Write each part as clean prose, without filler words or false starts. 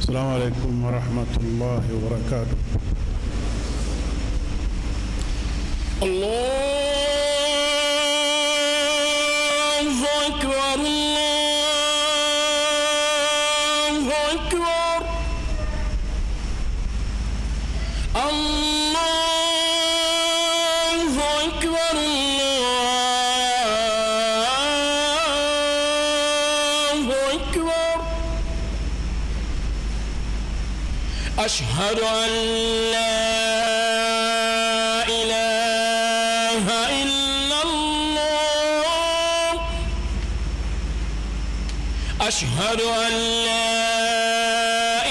السلام عليكم ورحمة الله وبركاته. الله أكبر الله أكبر الله أكبر الله أكبر. أشهد أن لا إله إلا الله. أشهد أن لا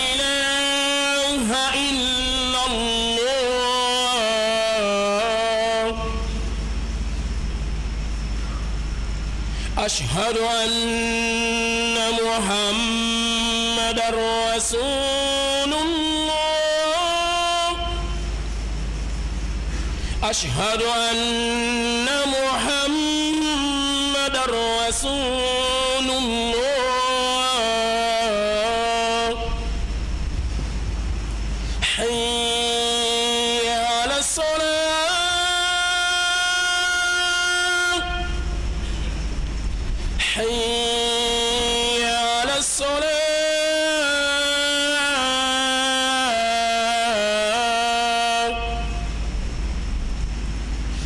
إله إلا الله. أشهد أن محمدًا رسول الله. أشهد أن محمدًا رسول الله. حي على الصلاة. حي على الصلاة.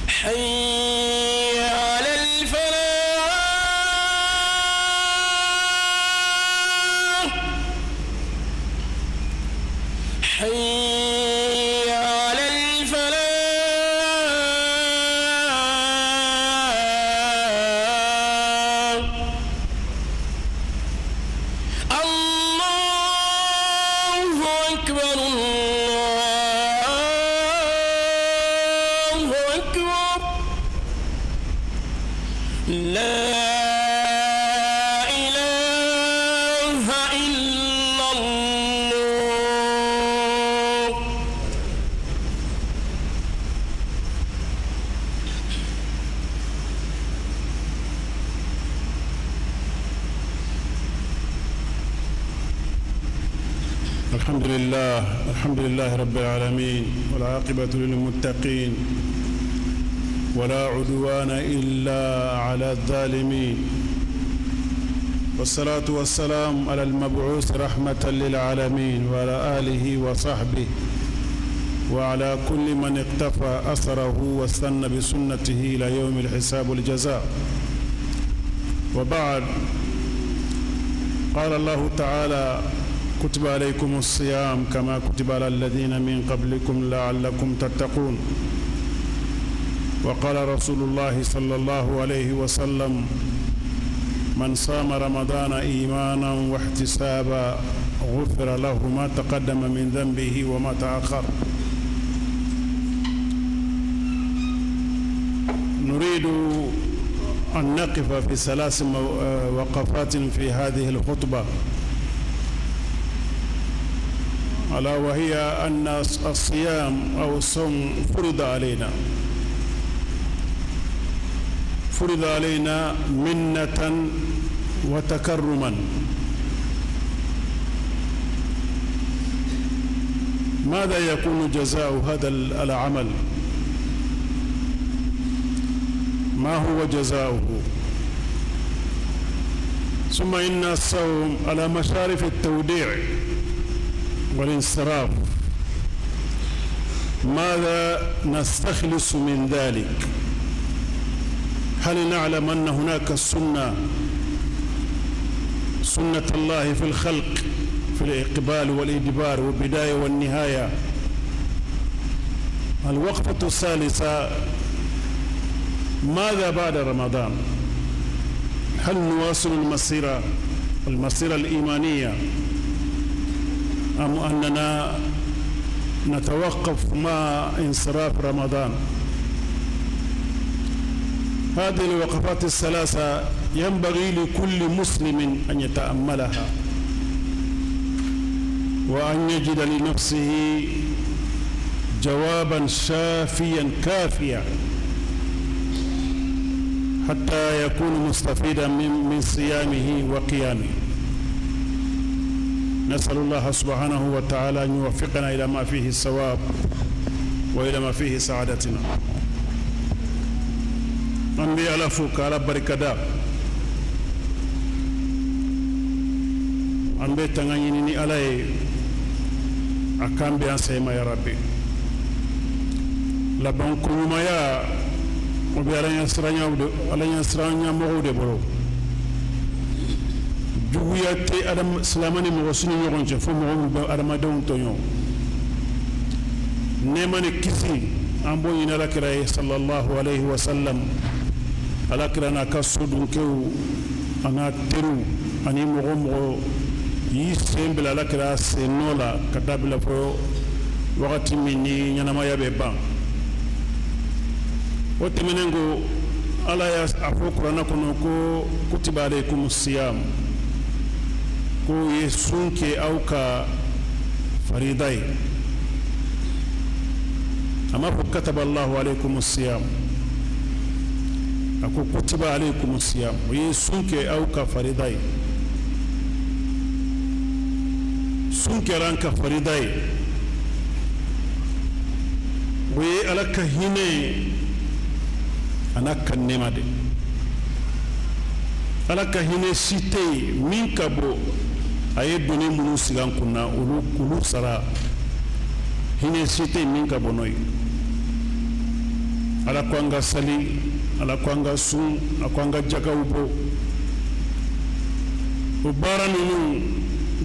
حي على الفلاح. حي على الفلاح. الله أكبر الله أكبر. لا إله إلا الله. الحمد لله رب العالمين، والعاقبة للمتقين، ولا عدوان إلا على الظالمين، والصلاة والسلام على المبعوث رحمة للعالمين، وعلى آله وصحبه، وعلى كل من اقتفى أثره واستنى بسنته إلى يوم الحساب والجزاء. وبعد، قال الله تعالى: كتب عليكم الصيام كما كتب على الذين من قبلكم لعلكم تتقون. وقال رسول الله صلى الله عليه وسلم: من صام رمضان إيمانا واحتسابا غفر له ما تقدم من ذنبه وما تأخر. نريد أن نقف في 3 وقفات في هذه الخطبة، ألا وهي أن الصيام أو الصوم فرض علينا منة وتكرما. ماذا يكون جزاء هذا العمل؟ ما هو جزاؤه؟ ثم إن الصوم على مشارف التوديع والانصراف. ماذا نستخلص من ذلك؟ هل نعلم أن هناك سنة الله في الخلق، في الإقبال والإدبار والبداية والنهاية؟ الوقفة الثالثة: ماذا بعد رمضان؟ هل نواصل المسيرة الإيمانية، أم أننا نتوقف مع انصراف رمضان؟ هذه الوقفات الثلاثة ينبغي لكل مسلم أن يتأملها، وأن يجد لنفسه جوابا شافيا كافيا حتى يكون مستفيدا من صيامه وقيامه. نسأل الله سبحانه وتعالى أن يوفقنا إلى ما فيه الصواب وإلى ما فيه سعادتنا. أنبي على فوق على بركة أنبي تغنيني علي أكام بيان سيما يا ربي لبن كوما يا وبي على يسرانيا مغود برو جوياتي أدم سلاماني مغسني يغنش فمغم أدم دون تونيو نيماني كسي أمبو ينالا كراي صلى الله عليه وسلم على كرانا كسودون كيو أنا ترو أني مغم يسيم بلا لكرا سنولا كتابلا فو وقت مني ينما يبقى وتمننغو على أفوكرنا كنوكو كتب عليكم الصيام كو يسونكي أو كفريداي أما كتب الله عليكم الصيام أكو كتب عليكم الصيام ويسونكي أو كفريداي سونكي رانك فريداي ويألك هنا أنا كنمادي ألك هنا سيتي من كبو أيدوني منو سيغان كنا أولو سرا هنا سيتي من كبو نوي ala kwanga sali ala kwanga sun akwanga jaka ubo ubara nunu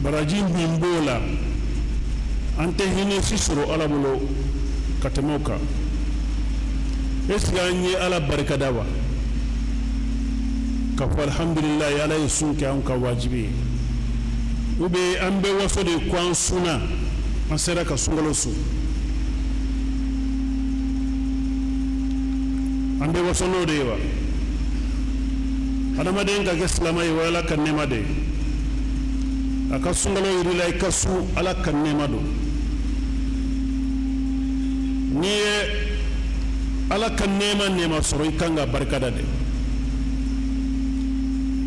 baraji mbola ante hine sisoro ala bulo katemoka esganye ala barkadawa kafa alhamdulillah ala yusunke an ka wajibi ube ambe waso de kwan suna masera ka sungalo su ambe waso no dewa adama den ka islama yi wala kan nema de aka sungalo yiri la ikasu ala kan nema do niye ala kan nema soro ikanga barkada de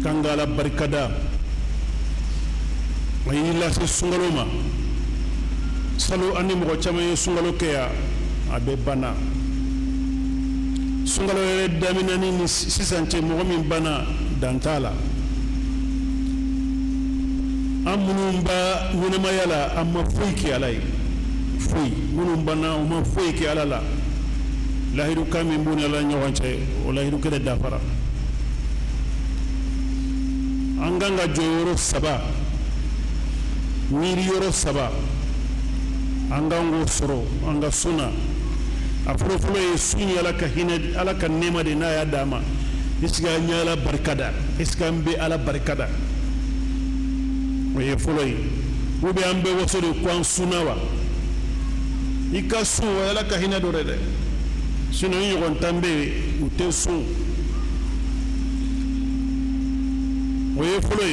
kanga la barkada ayi la se sungalo ma salo ani mo chama ye sungalo ke ya abe bana sungalo yere damina ni sisante mo min bana dantala amunumba wonema yala amma fuiki alai fui munumba na uma fuiki alala lahiru kami mbuni ala nyawanche o lahiru kede dafara anganga joyoro saba miri yoro saba angango soro anga suna afrofulo yesuni alaka hine alaka nema de na ya dama isga nyala barkada isga mbe ala barkada oye fulo ube ambe woso de kwan sunawa ikasu alaka hine do rede sino yigon tambe utesu oye fulo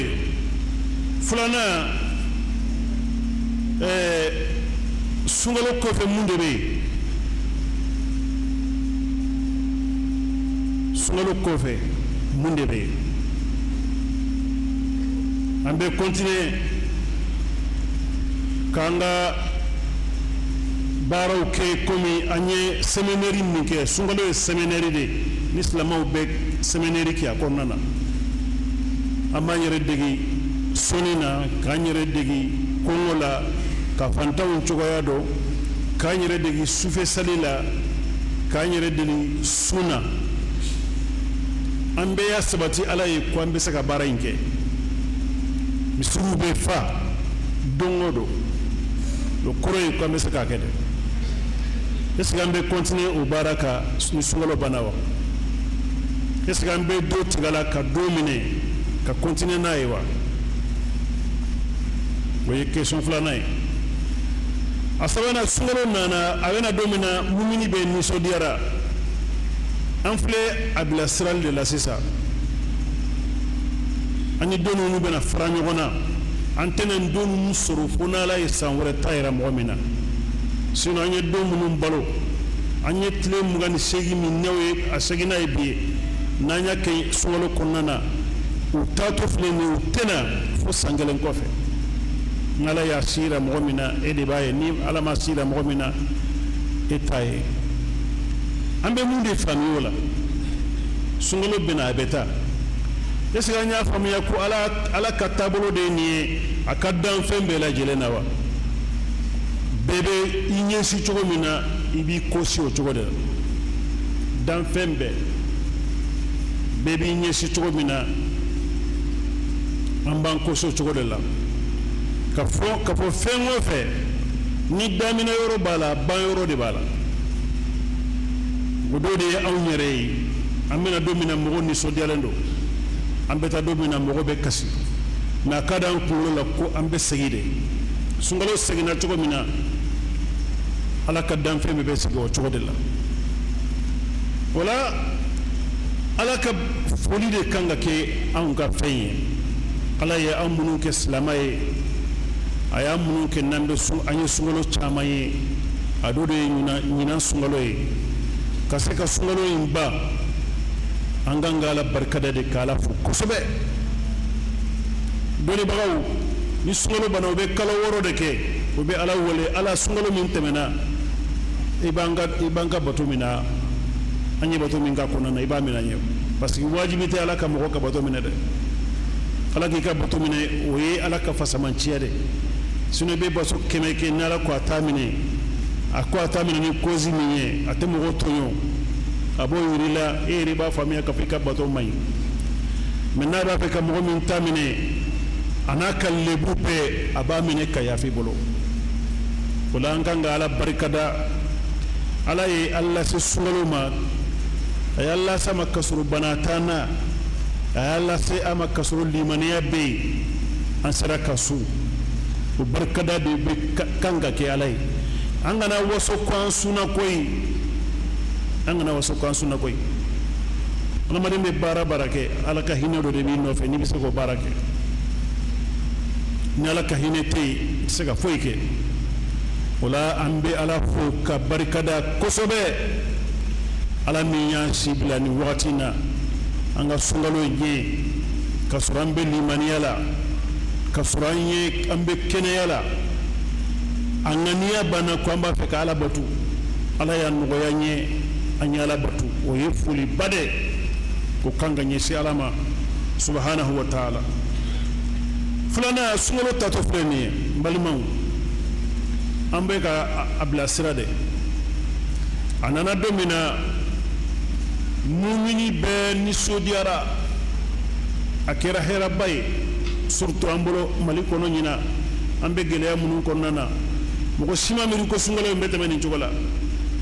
fulana sungalo kofe munde be sungalo kofe munde be ambe continuer kanga baro ke komi anye seminary ninke sungalo seminary de l'islamau be seminary ki akonnana amanyere degi sonina kanyere degi kongola ka fantaw cogoya do kanyere degi sufe salila kanyere degi suna ambe ya sabati alay ko ambe saka barainke misuru be fa dongodo lo koroy ko ambe saka kede eska ambe continuer o baraka ni sungalo banawa eska ambe do tigala ka dominer ka continuer na ewa woye question flanay asabana sungalo nana awena domina mumini be ni sodiara enflé abla sral de la sisa ani donu nu bena franyo gona antenen donu nu sorofuna la isanwre tayra mu'mina sino anye domu nu balo anye tle mugani segi mi newe asegina ebi nanya ke sungalo konana utatu fleni utena fo sangelen kofe ngala ya sira mu'mina e de baye ni ala ma sira mu'mina e taye ambe munde famiola sungolo bina beta yesiga nya famiya ko ala katabolo de ni akaddan fembe la jelena wa bebe inyesi chogo mina ibi kosi o chogo de dan fembe bebe inyesi chogo mina amban kosi o chogo de la ka fo fengo fe ni damina yoro bala ban yoro de bala godo de awnyere amena domina mo ni so dialendo ambeta domina mo be kasi na kada ko la ko ambe segide sungalo segina chogo mina ala ka dan fe be sego chogo de la wala ala ka foli de kanga ke an ga feye ala ya amunu ke islamaye aya munu ke nambe su anye sungalo chamaye adode nyina sungalo e kase ka sungalo imba anganga la barkada de kala fu kosobe doni bagaw ni sungalo bana be kala woro de ke o be ala wole ala sungalo min temena ibanga batumina anye batuminga kunana ibamina nyew parce que wajibi te ala ka mo ka batumina de ala ki ka batumina o ye ala ka fasamantiya de sunu be baso keme ke nala ko atamine akwa atamine ni kozi minye atemo gotonyo abo yirila e riba famia ka fika bato mai menna ba fe ka mo min tamine anaka lebu pe abamine ka yafi bolo ulanga ngala barkada ala ye alla se sungaluma ay alla sama kasuru banatana ay alla se ama kasuru limaniya be ansara kasu barkada de be kanga ke alai angana waso kwan suna koy angana waso kwan suna koy ngama de bara barake ala ka hinado de bi no fe ni biso ko barake ni ala ka hinete sega foyke wala ambe ala fo ka barkada kosobe ala mi yan sibla ni watina anga sungalo je kasurambe limaniala kasuranye ambe keneyala anganiya bana kwamba feka ala batu ala ya nugoyanye anyala batu o yefuli bade ko kanga nyesi alama subhanahu wa ta'ala fulana sungalo tato freni mbalimaw ambe ka abla sirade anana domina mumini be ni sodiara akira hera bay surtout ambolo maliko no nyina ambe gele amunun konnana moko sima miri ko sungalo mbete men njogola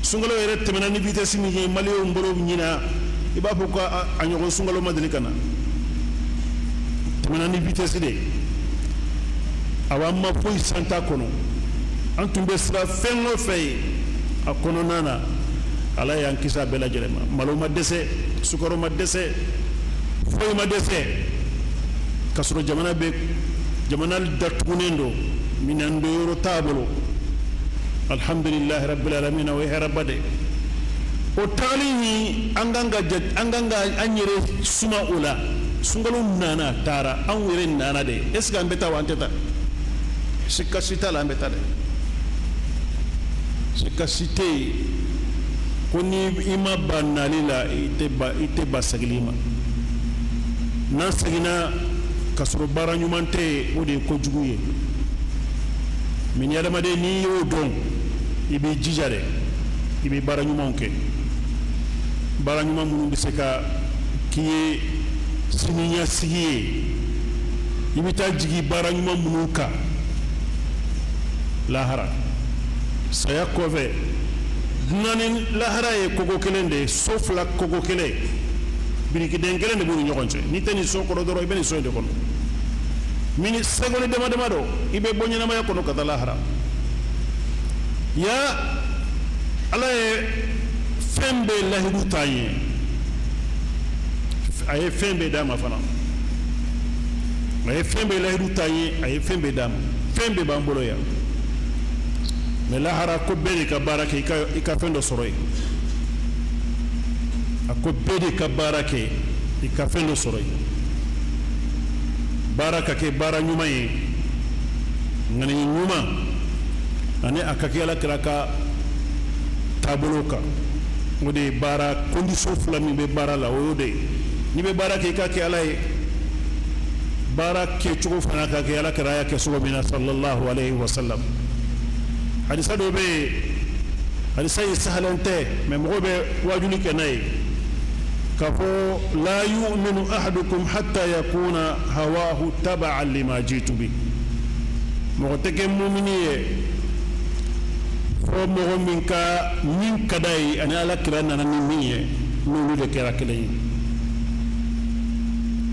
sungalo yere temena ni vitesse ni malio mbolo nyina ibapo ko anyogo sungalo madeli kana temena ni vitesse de awamma foy santa kono antumbe sra fengo fey akono nana ala yankisa bela jelema maluma dese sukaro ma dese foy ma dese kasro jamana be jamana datkunendo minando yoro tabolo alhamdulillah rabbil alamin wa rabbade o talihi anganga anyere suma ula sungalo nana tara an were nana de eska ambeta wanteta sikasita la ambeta de sikasite koni ima banalila ite basaglima nasagina kasoro bara nyumante ode ko juguye min yadama de ni yo don ibi jijare ibi bara nyumanke bara nyumam mun bi seka kiye sininya sigiye ibi ta jigi bara nyumam mun ka lahara saya kove nani lahara e kogo kelende sofla kogo kele biriki dengele ne buru nyokonche ni tani so ko doro ibeni so de kono mini segole dema do ibe bonyana ma yakono kata lahara ya ala e fembe lahidu taye ay fembe dama fana ay fembe lahidu taye ay fembe dama fembe bambolo ya me lahara ko beri ka barake ika fendo soroy ako beri ka barake ika fendo soroy baraka ke bara nyumaye ngani nyuma ani akaki ala kiraka taboloka ngode bara condition fula mi be bara la wode ni be bara ke ka ke ala e bara ke chugo fana ka ke ala kiraya ke sugo bina sallallahu alaihi wasallam hadisa do be hadisa sahalante me mo be wajuli ke nay kafo la yu'minu ahadukum hatta yakuna hawahu tab'an lima jitu bi mo teke mu'miniye fo mo min ka min kadai ana ala kirana nan miye no de kera kelay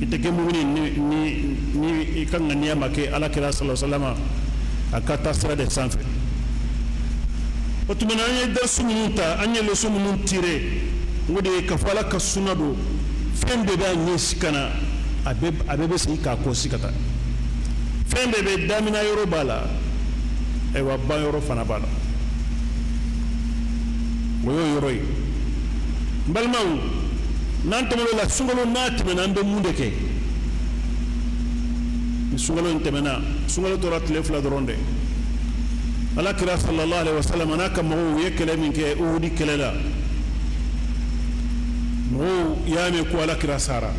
iteke mu'mini ni kan ngani ma ke ala kira sallallahu alaihi wasallam akata sira de sanfe otumana anye da sumunta anye le sumun tire ngode kafala ka sunado fembe da nyisikana abebe sai ka ko sikata fembe be damina yoro bala e wa ba yoro fana bala moyo yoroi balmaw nante mo la sungalo natme nan be mundeke sungalo intemena sungalo to ratle fla doronde ala kira sallallahu alaihi wasallam anaka mo yekele minke udi kelela mo yame ko ala kira sara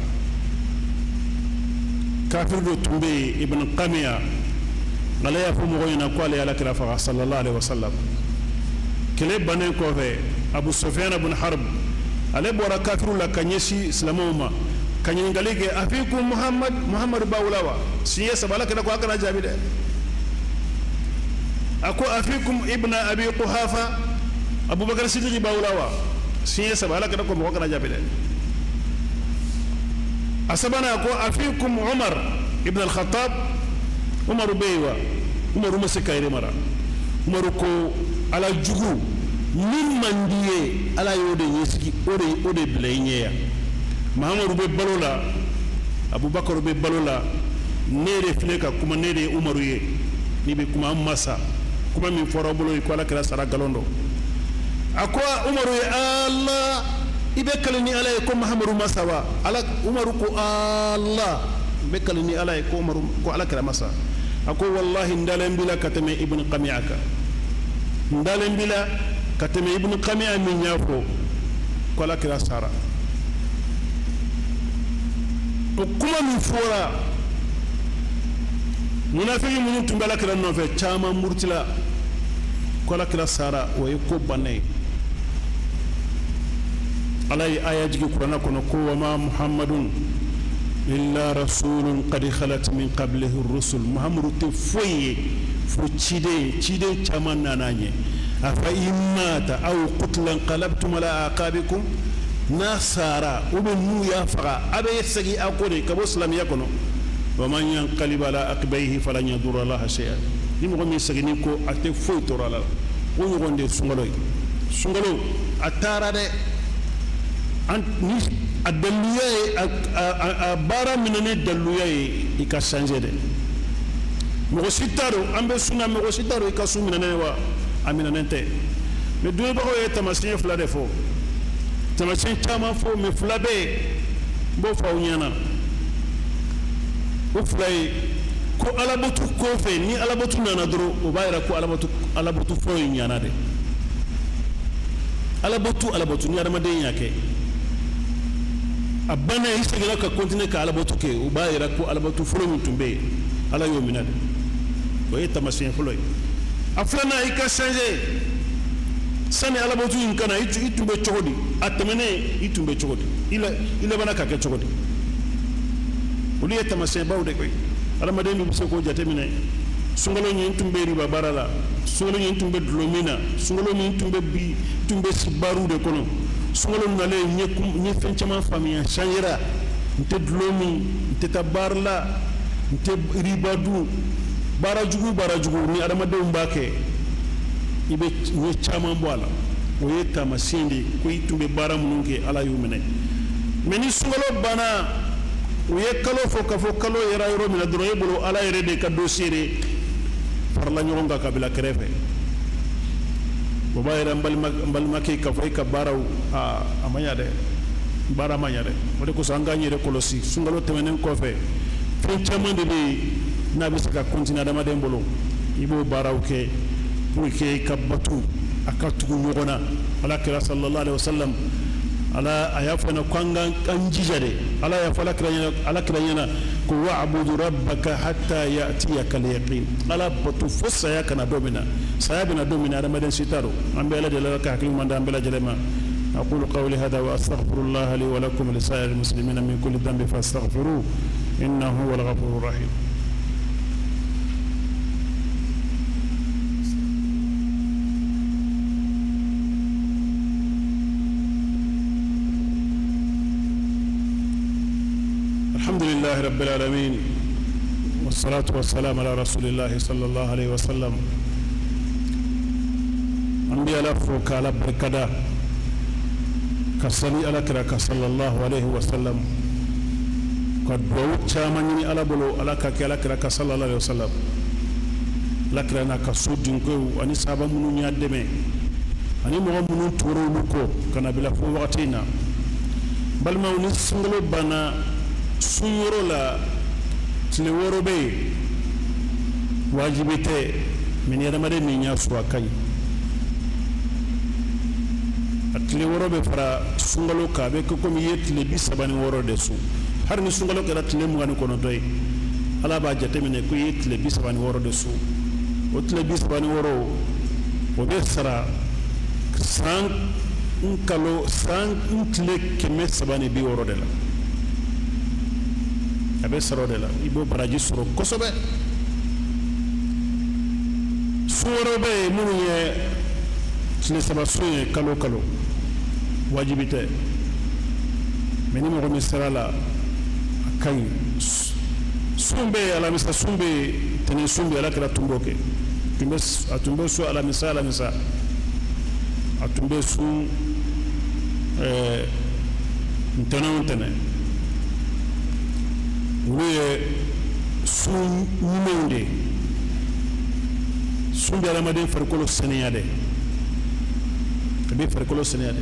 kafir do tumbe ibn qamiya ngala ya fu mo goyna ko ala kira fa sallallahu alaihi wasallam kele banen ko fe abu sufyan ibn harb ale bora kafiru la kanyesi islamoma kanyengalike afikum muhammad bawlawa siya sabala kana ko akana jabide ako afikum ibn abi quhafa abubakar siddiq bawlawa siya sabala kana ko akana jabide asabana ko afikum umar ibn al-khattab umar beywa umar masakaire mara umar ko ala jugu min mandiye ala yode yesiki ode blaynya muhammadu be balola abubakar be balola nere fleka kuma nere umaru ye ni be kuma masa kuma min foro bolo ko ala kala sara galondo akwa umaru ye allah ibe kalini ala ko muhammadu masawa ala umaru ko allah be kalini ala ko umaru ko ala kala masa akwa wallahi ndalen bila katame ibn qami'aka ndalen bila katame ibn qami'a min yafo ko la kira sara o kuma min fora munafiki mun tumbala kira no fe chama murtila ko la kira sara o ko banay alay ayaji qur'ana kono ko ma muhammadun illa rasulun qad khalat min qablihi ar-rusul muhammadu te foye fo chide chama nananye afa imata aw qutlan qalabtum ala aqabikum nasara ubnu ya faqa abe yasgi akore kabo islam yakono wa man yanqalib ala aqbayhi falan yadur Allah shay'an nimo ko mi sagini ko ate foy torala o ngonde sungalo atara de an ni adalluye a bara minane dalluye ika changer de mo sitaro ambe sunna mo sitaro ika su minane wa amina nente me duwe ba o tamasien fla de fo tamasien chama fo me fla be bo fa unyana o flay ko alabotu ko fe ni alabotu nana dro o bayra ko alabotu fo unyana de alabotu ni adama de yake abana isagala ka continue ka alabotu ke o bayra ko alabotu fo mutumbe ala yo minade o tamasien flo aflana ika changer sani alabotu inkana itumbe chogodi atemene itumbe chogodi ila bana ka ke chogodi uli etamase bawde koy alamade mi biso ko jatemine sungalo nyi tumbe riba barala sungalo nyi tumbe dlomina sungalo nyi tumbe sibaru de kono sungalo nale nyi fenchama famia changera nte dlomi nte tabarla nte ribadu barajugu ni adamade umbake ibe ni chama mbwala oyeta masindi ko itumbe bara mununke ala yumene meni sungalo bana oye kalo fo kalo yera yoro mina doro yebolo ala yere de ka dossier farla nyonga kabila krefe boba yera mbalma ke ka fo ka baraw amanya de bara manya de wode ko sanganye de kolosi sungalo temenen ko fe fen chama de be na bisa ka continue adama de mbolo ibo barawke pour que kabatu akatu ngona ala kira sallallahu alaihi wasallam ala ayafana kwanga kanjijade ala yafala kiranyana ko wa'budu rabbaka hatta ya'tiyaka al-yaqin ala batu fossa ya kana domina sayabina domina ramadan sitaro ambela de la ka hakimu manda ambela jelema aqulu qawli hadha wa astaghfirullah li wa lakum li sa'iril muslimina min kulli dhanbin fastaghfiruhu innahu huwal ghafurur rahim. الحمد لله رب العالمين والصلاة والسلام على رسول الله صلى الله عليه وسلم أنبياء لفوك على بركدا كسلي على كراك صلى الله عليه وسلم قد بوت شامني على بلو على كراك صلى الله عليه وسلم لكرنا كسود جنكو أني سابا منو نيادمي أني مغمنو تورو لكو كان بلا فو وقتنا بل ما ونسنغلو بنا sunyoro la tile woro be wajibite min yadamade ni nya suwa kay atile woro be fara sungalo ka be ko mi yetle bi sabani woro de su har ni sungalo ka atile mu ngani kono doy ala ba jate mine ko yetle bi sabani woro de su o tile bi sabani woro o be sara san kalo san tile keme sabani bi woro de la abe saro de la ibo baraji soro kosobe soro be munye tile saba soye kalo wajibite meni mo mi sara la akay sumbe ala misa sumbe tene sumbe ala kala tumboke atumbe su ala misa atumbe su ntene wuye sun numeunde sun bi alamaden farkolo seniyade kabi farkolo seniyade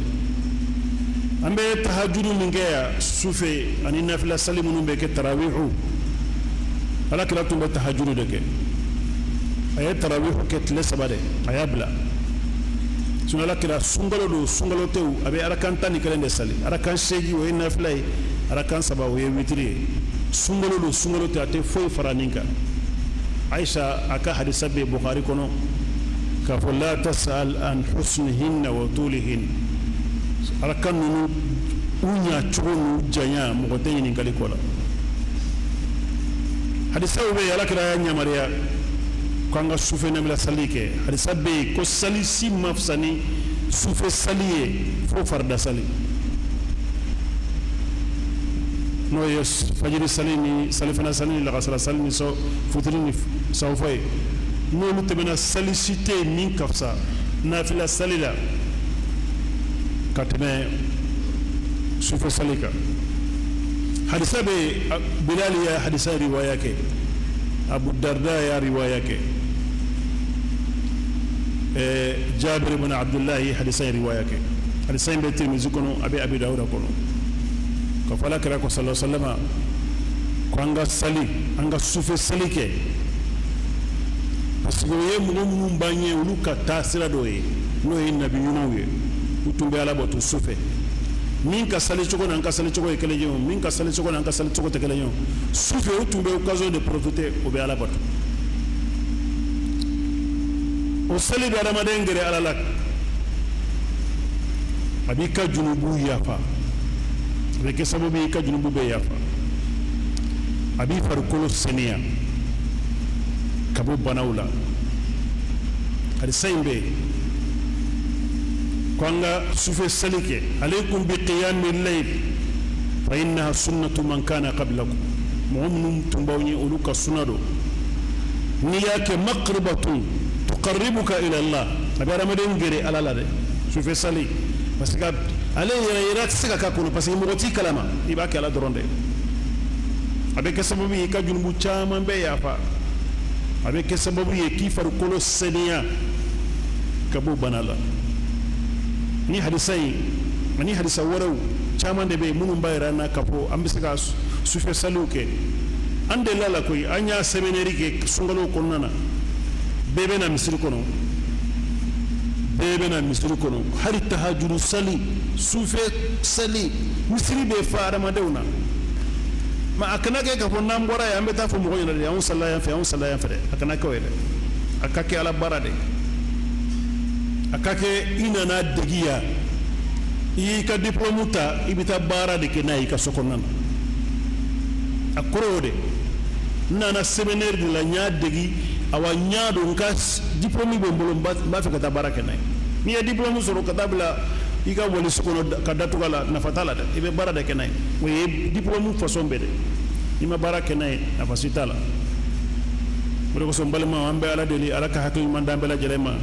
ambe tahajjudu mingeya sufe ani nafila salimu be ke tarawihu ala kila tumbe tahajjudu de ke ay tarawihu ke tle sabade ayabla sunala kila sungalo tew abe arakan tani kelende sali arakan seji wo nafila arakan saba wo witri sungalo te ate foy faraninka Aisha aka hadisa be Bukhari kono ka fo la tasal an husnihin wa tulihin arakan nu unya chunu janya mo ko tayini ngali kola hadisa be yala kala nya mariya kanga sufe na mila salike hadisa be ko salisi mafsani sufe saliye fo farda sali no yes fajiri salini salifana salini la gasala salini so futrini so fay no lutemena salicité min kafsa nafila salila katme sufa salika hadisa be bilal ya hadisa riwaya ke abu darda ya riwaya ke jabir ibn abdullah hadisa riwaya ke hadisa be tirmizi kono abi dawud kono kafala kira ko sallallahu alaihi wasallam ko anga sufe salike parce que mun banye uluka tasira doye no e nabi yunawe utumbe ala botu sufe min ka sali choko na ka sali choko e kele yo min ka sali choko na ka sali choko te kele yo sufe utumbe okazo de profiter o be ala botu o sali be ala madengere ala lak abika junubu yafa reke sababu ka junubu be yafa abi farkolo seniya kabo banawla hadi saybe kwanga sufe salike alaykum bi qiyamil layl fa innaha sunnatu man kana qablakum mu'minun tumbawni uluka sunado niyake maqribatun tuqarribuka ila Allah abara maden gere alala de sufe sali parce que ale yira tsaka ka kono parce que mo ti kalama ibaka ala doronde avec sababu yi ka junubu chama be yafa avec sababu yi ki far kolo seniya kabo banala ni hadisa waraw chama de be munum bayra na kapo ambisaka sufe saluke ande lala koy anya seminary ke sungalo konnana بيبنا مصر كنو بيبنا مصر كنو هل التهجر سلي سوفي سلي مصري بفار ما دونا ما أكنا كي كفونا مبارا يا أمبتا فمغوين لدي أون صلى الله ينفر أكنا كويل أكاكي على بارادي أكاكي إننا دقيا إيكا دبلوموتا إبتا بارادي كنا إيكا سكوننا أكرودي نانا سيمينير دي لا نيا دغي اوا نيا دو نكاس دبلومي بومبولم با في كتا باراكناي مي دبلومو سورو كتا بلا يغا ولي سكونو كداتو غلا نفاتالا دي بي بارا كناي وي دبلومو فاصون بيد يما باراكناي نفاسيتالا بريكو سومبالما امبي على دلي على كحكل من دامبلا جلما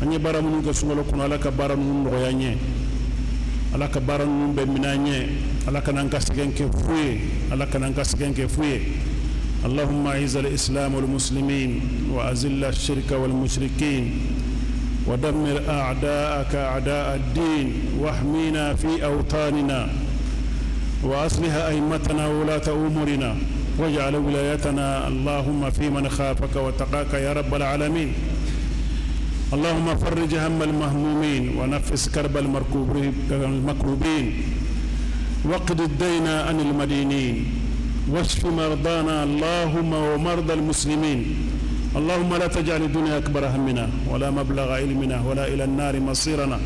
اني بارامو نكو سونغلو كون على كبارامو نويا ني على كبارامو بمناني على كنانكاسكن كفوي على كنانكاسكن كفوي اللهم اعز الاسلام والمسلمين واذل الشرك والمشركين ودمر اعداءك اعداء الدين واحمينا في اوطاننا واصلح ائمتنا وولاة امورنا واجعل ولايتنا اللهم في من خافك واتقاك يا رب العالمين اللهم فرج هم المهمومين ونفس كرب المكروبين واقض الدين عن المدينين واشف مرضانا اللهم ومرضى المسلمين اللهم لا تجعل الدنيا أكبر همنا ولا مبلغ علمنا ولا إلى النار مصيرنا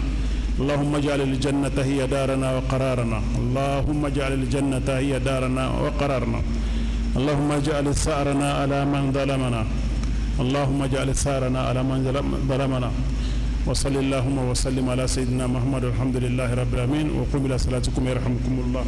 اللهم اجعل الجنة هي دارنا وقرارنا اللهم اجعل الجنة هي دارنا وقرارنا اللهم اجعل ثأرنا على من ظلمنا اللهم اجعل ثأرنا على من ظلمنا وصل اللهم وسلم على سيدنا محمد والحمد لله رب العالمين وقم إلى صلاتكم يرحمكم الله.